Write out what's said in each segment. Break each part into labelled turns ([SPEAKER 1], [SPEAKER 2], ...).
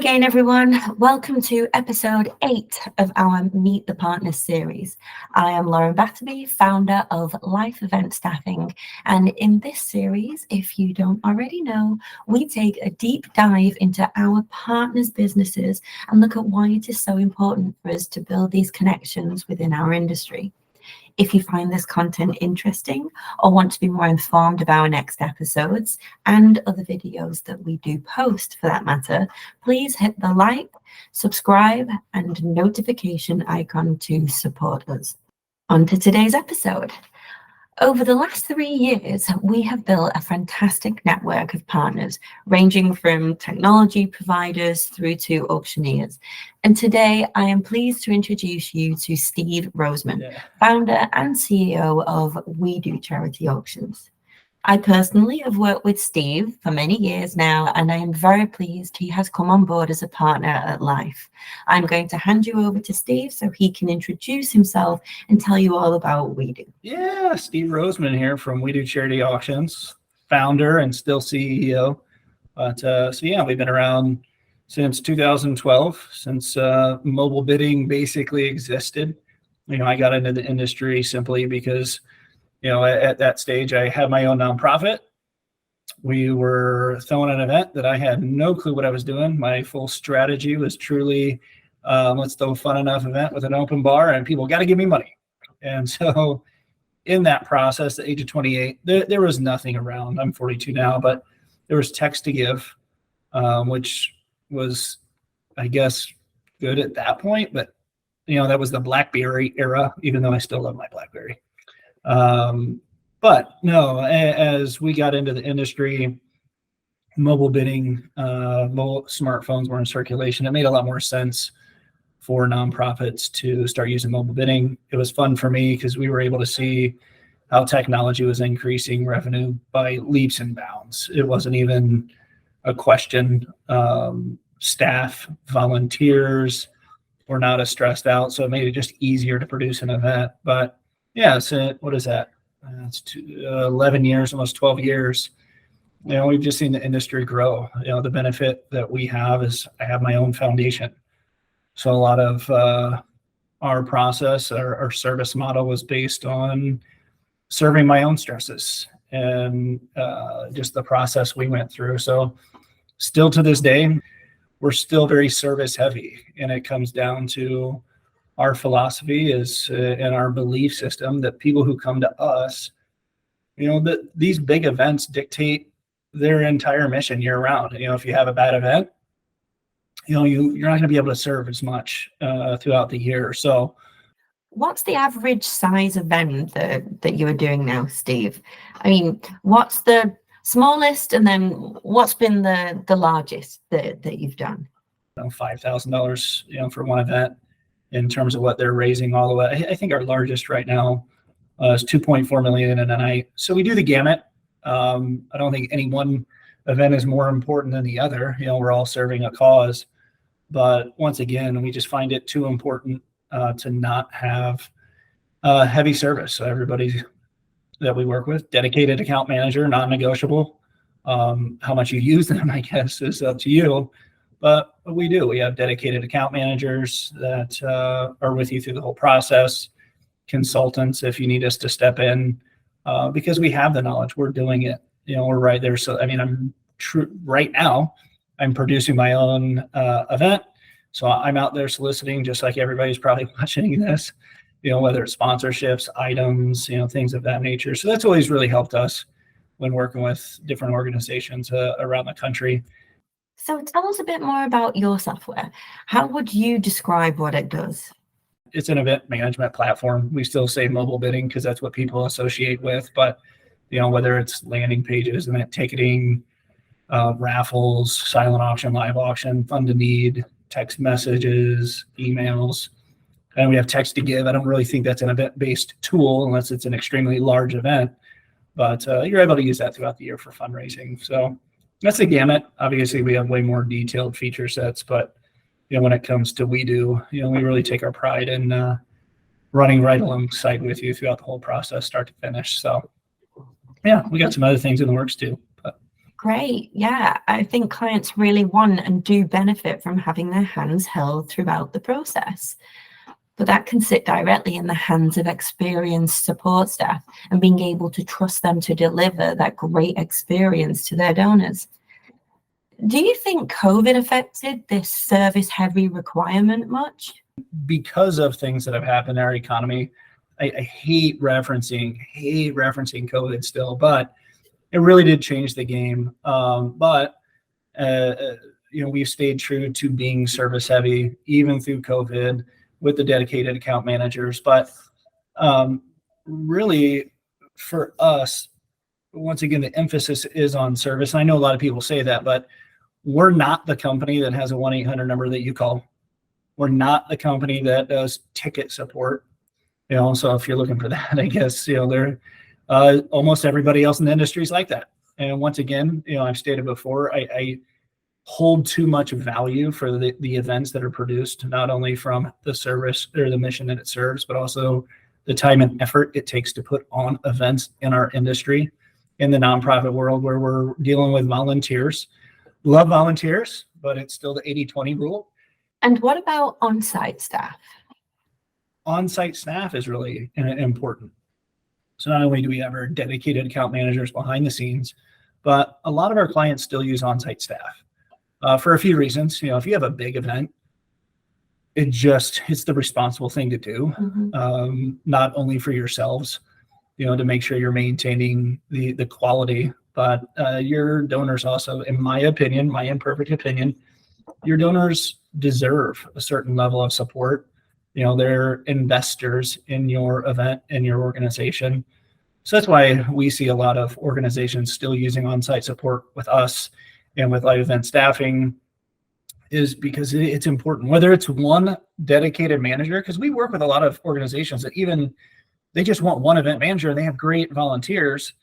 [SPEAKER 1] again, everyone. Welcome to episode 8 of our Meet the Partners series. I am Lauren Batterby, founder of Life Event Staffing. And in this series, if you don't already know, we take a deep dive into our partners' businesses and look at why it is so important for us to build these connections within our industry. If you find this content interesting or want to be more informed of our next episodes and other videos that we do post for that matter, please hit the like, subscribe, and notification icon to support us. On to today's episode. Over the last 3 years, we have built a fantastic network of partners, ranging from technology providers through to auctioneers. And today, I am pleased to introduce you to Steve Roseman, founder and CEO of WEDO Charity Auctions. I personally have worked with Steve for many years now, and I am very pleased he has come on board as a partner at Life. I'm going to hand you over to Steve so he can introduce himself and tell you all about WEDO.
[SPEAKER 2] Yeah, Steve Roseman here from WEDO Charity Auctions, founder and still CEO. So we've been around since 2012, since mobile bidding basically existed. I got into the industry simply because at that stage, I had my own nonprofit. We were throwing an event that I had no clue what I was doing. My full strategy was truly, let's throw a fun enough event with an open bar and people got to give me money. And so in that process, at the age of 28, there was nothing around. I'm 42 now, but there was text to give, which was, I guess, good at that point. But, that was the BlackBerry era, even though I still love my BlackBerry. But no, as we got into the industry, mobile bidding, mobile smartphones were in circulation. It made a lot more sense for nonprofits to start using mobile bidding. It was fun for me because we were able to see how technology was increasing revenue by leaps and bounds. It wasn't even a question. Staff, volunteers were not as stressed out, so it made it just easier to produce an event. But yeah, so what is that? It's 11 years, almost 12 years. We've just seen the industry grow. The benefit that we have is I have my own foundation. So a lot of our process, our service model was based on serving my own stresses and just the process we went through. So still to this day, we're still very service heavy, and it comes down to our philosophy is in our belief system that people who come to us, that these big events dictate their entire mission year round. If you have a bad event, you're not going to be able to serve as much throughout the year. So
[SPEAKER 1] what's the average size event that you are doing now, Steve? I mean, what's the smallest, and then what's been the largest that you've done?
[SPEAKER 2] $5,000, for one event. In terms of what they're raising all the way. I think our largest right now is 2.4 million in a night. So we do the gamut. I don't think any one event is more important than the other. We're all serving a cause. But once again, we just find it too important to not have heavy service. So everybody that we work with, dedicated account manager, non-negotiable. How much you use them, I guess, is up to you. But we do. We have dedicated account managers that are with you through the whole process, consultants if you need us to step in, because we have the knowledge. We're doing it. We're right there. So, right now, I'm producing my own event. So I'm out there soliciting, just like everybody's probably watching this, whether it's sponsorships, items, things of that nature. So that's always really helped us when working with different organizations around the country.
[SPEAKER 1] So tell us a bit more about your software. How would you describe what it does?
[SPEAKER 2] It's an event management platform. We still say mobile bidding because that's what people associate with. But, whether it's landing pages, event ticketing, raffles, silent auction, live auction, fund to need, text messages, emails, and we have text to give. I don't really think that's an event-based tool unless it's an extremely large event. But you're able to use that throughout the year for fundraising. So that's the gamut. Obviously, we have way more detailed feature sets, but when it comes to WEDO, we really take our pride in running right alongside with you throughout the whole process, start to finish. So, yeah, we got some other things in the works too. But
[SPEAKER 1] Great. Yeah, I think clients really want and do benefit from having their hands held throughout the process. But that can sit directly in the hands of experienced support staff and being able to trust them to deliver that great experience to their donors. Do you think COVID affected this service-heavy requirement much?
[SPEAKER 2] Because of things that have happened in our economy, I hate referencing COVID still, but it really did change the game. But we've stayed true to being service heavy even through COVID with the dedicated account managers. But really, for us, once again, the emphasis is on service. And I know a lot of people say that, but we're not the company that has a 1-800 number that you call. We're not the company that does ticket support. So if you're looking for that, I guess, there almost everybody else in the industry is like that. And once again, I've stated before, I hold too much value for the events that are produced, not only from the service or the mission that it serves, but also the time and effort it takes to put on events in our industry, in the nonprofit world where we're dealing with volunteers. Love volunteers, but it's still the 80-20 rule.
[SPEAKER 1] And what about on-site staff?
[SPEAKER 2] On-site staff is really important. So not only do we have our dedicated account managers behind the scenes, but a lot of our clients still use on-site staff for a few reasons. If you have a big event, it's the responsible thing to do, not only for yourselves, to make sure you're maintaining the quality, but your donors also, in my opinion, my imperfect opinion, your donors deserve a certain level of support. They're investors in your event and your organization. So that's why we see a lot of organizations still using on-site support with us and with live event staffing, is because it's important, whether it's one dedicated manager, because we work with a lot of organizations that they just want one event manager and they have great volunteers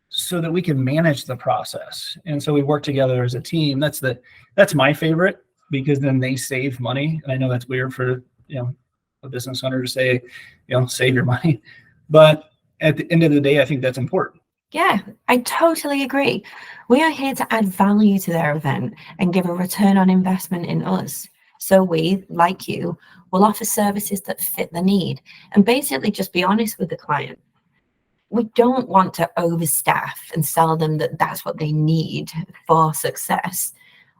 [SPEAKER 2] so that we can manage the process. And so we work together as a team. That's my favorite, because then they save money. And I know that's weird for, a business owner to say, save your money. But at the end of the day, I think that's important.
[SPEAKER 1] Yeah, I totally agree. We are here to add value to their event and give a return on investment in us. So we, like you, will offer services that fit the need and basically just be honest with the client. We don't want to overstaff and sell them that that's what they need for success.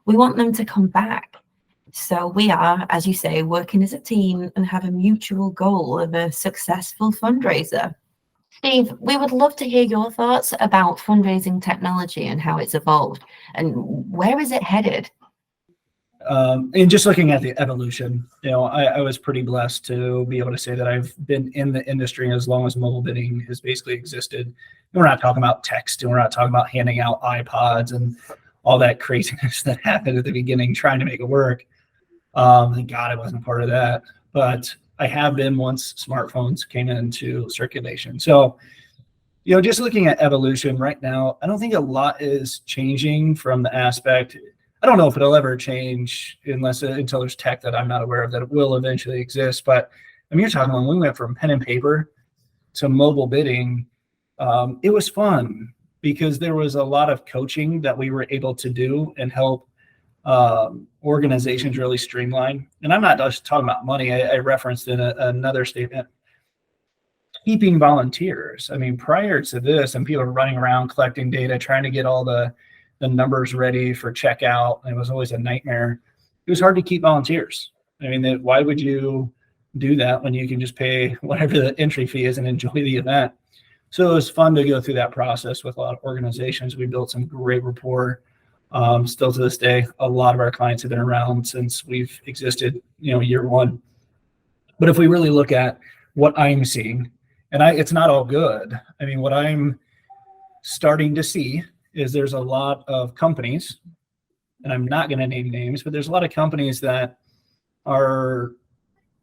[SPEAKER 1] We want them to come back. So we are, as you say, working as a team and have a mutual goal of a successful fundraiser. Steve, we would love to hear your thoughts about fundraising technology and how it's evolved and where is it headed?
[SPEAKER 2] And just looking at the evolution, I was pretty blessed to be able to say that I've been in the industry as long as mobile bidding has basically existed. And we're not talking about text, and we're not talking about handing out iPods and all that craziness that happened at the beginning trying to make it work. Thank God I wasn't part of that. But I have been once smartphones came into circulation. So, just looking at evolution right now, I don't think a lot is changing from the aspect. I don't know if it'll ever change until there's tech that I'm not aware of that it will eventually exist. But you're talking when we went from pen and paper to mobile bidding, it was fun because there was a lot of coaching that we were able to do and help organizations really streamline. And I'm not just talking about money. I referenced in another statement, keeping volunteers. Prior to this, and people are running around collecting data, trying to get all the numbers ready for checkout. It was always a nightmare. It was hard to keep volunteers. Why would you do that when you can just pay whatever the entry fee is and enjoy the event? So it was fun to go through that process with a lot of organizations. We built some great rapport. Still to this day, a lot of our clients have been around since we've existed, year one. But if we really look at what I'm seeing, and it's not all good. What I'm starting to see is there's a lot of companies, and I'm not going to name names, but there's a lot of companies that are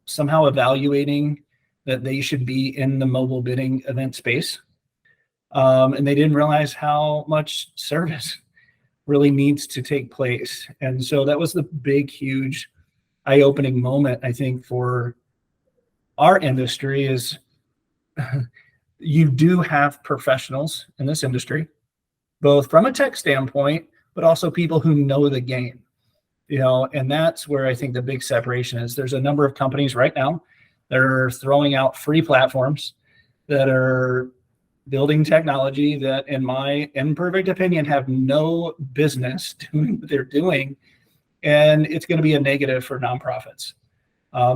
[SPEAKER 2] somehow evaluating that they should be in the mobile bidding event space. And they didn't realize how much service really needs to take place. And so that was the big, huge eye-opening moment, I think, for our industry is you do have professionals in this industry. both from a tech standpoint, but also people who know the game. And that's where I think the big separation is. There's a number of companies right now that are throwing out free platforms that are building technology that, in my imperfect opinion, have no business doing what they're doing. And it's going to be a negative for nonprofits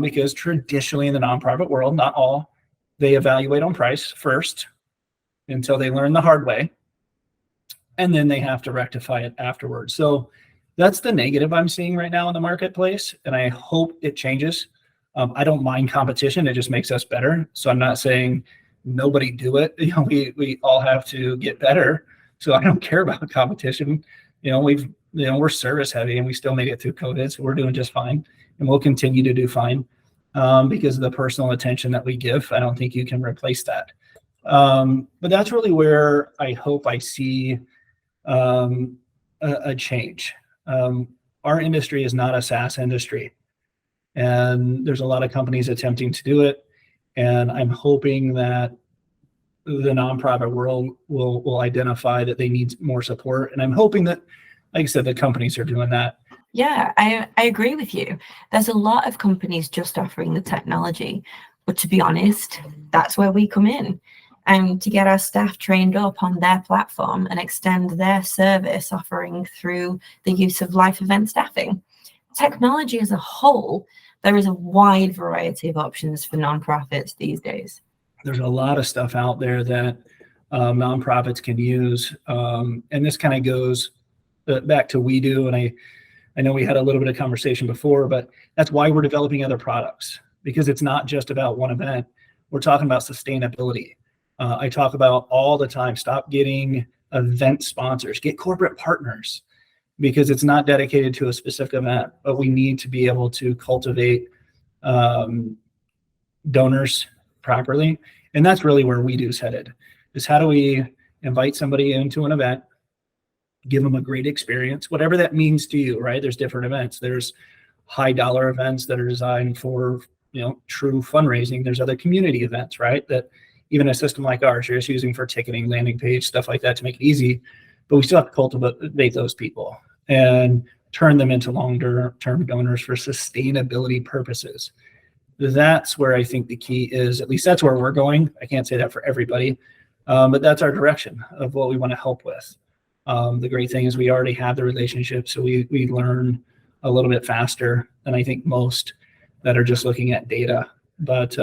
[SPEAKER 2] because traditionally in the nonprofit world, not all, they evaluate on price first until they learn the hard way. And then they have to rectify it afterwards. So that's the negative I'm seeing right now in the marketplace. And I hope it changes. I don't mind competition. It just makes us better. So I'm not saying nobody do it. We all have to get better. So I don't care about competition. We're service heavy and we still made it through COVID. So we're doing just fine. And we'll continue to do fine because of the personal attention that we give. I don't think you can replace that. But that's really where I hope I see a change. Our industry is not a SaaS industry, and there's a lot of companies attempting to do it. And I'm hoping that the nonprofit world will identify that they need more support. And I'm hoping that, like I said, the companies are doing that.
[SPEAKER 1] Yeah, I agree with you. There's a lot of companies just offering the technology, but to be honest, that's where we come in. And to get our staff trained up on their platform and extend their service offering through the use of life event staffing. Technology as a whole, there is a wide variety of options for nonprofits these days.
[SPEAKER 2] There's a lot of stuff out there that nonprofits can use. And this kind of goes back to WEDO. And I know we had a little bit of conversation before, but that's why we're developing other products, because it's not just about one event. We're talking about sustainability. I talk about all the time, stop getting event sponsors, get corporate partners, because it's not dedicated to a specific event, but we need to be able to cultivate donors properly. And that's really where WEDO's headed, is how do we invite somebody into an event, give them a great experience, whatever that means to you, right? There's different events. There's high dollar events that are designed for, true fundraising. There's other community events, right? That even a system like ours, you're just using for ticketing, landing page, stuff like that to make it easy. But we still have to cultivate those people and turn them into long-term donors for sustainability purposes. That's where I think the key is. At least that's where we're going. I can't say that for everybody, but that's our direction of what we want to help with. The great thing is we already have the relationship, so we learn a little bit faster than I think most that are just looking at data. But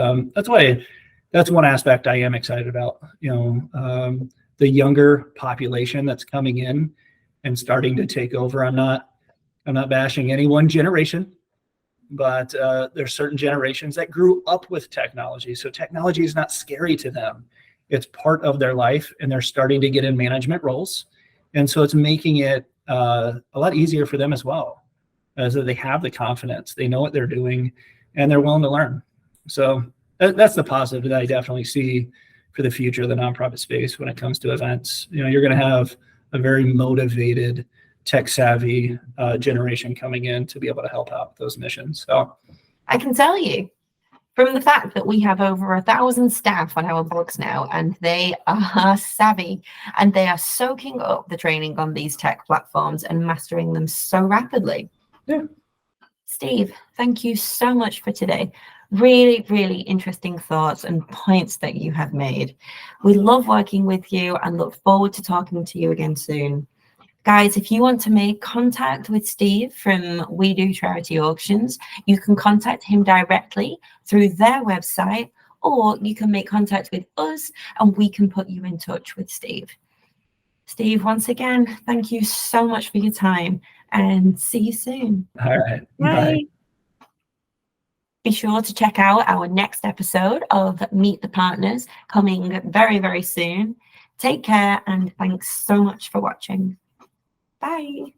[SPEAKER 2] that's one aspect I am excited about. The younger population that's coming in and starting to take over. I'm not bashing any one generation, but there's certain generations that grew up with technology. So technology is not scary to them. It's part of their life, and they're starting to get in management roles. And so it's making it a lot easier for them as well, as they have the confidence, they know what they're doing, and they're willing to learn. So that's the positive that I definitely see for the future of the nonprofit space when it comes to events. You're going to have a very motivated, tech-savvy generation coming in to be able to help out with those missions. So
[SPEAKER 1] I can tell you from the fact that we have over 1,000 staff on our books now, and they are savvy and they are soaking up the training on these tech platforms and mastering them so rapidly.
[SPEAKER 2] Yeah.
[SPEAKER 1] Steve, thank you so much for today. Really, really interesting thoughts and points that you have made. We love working with you and look forward to talking to you again soon. Guys, if you want to make contact with Steve from WEDO Charity Auctions, you can contact him directly through their website, or you can make contact with us and we can put you in touch with Steve. Steve, once again, thank you so much for your time and see you soon.
[SPEAKER 2] All right.
[SPEAKER 1] Bye. Be sure to check out our next episode of Meet the Partners coming very, very soon. Take care and thanks so much for watching. Bye.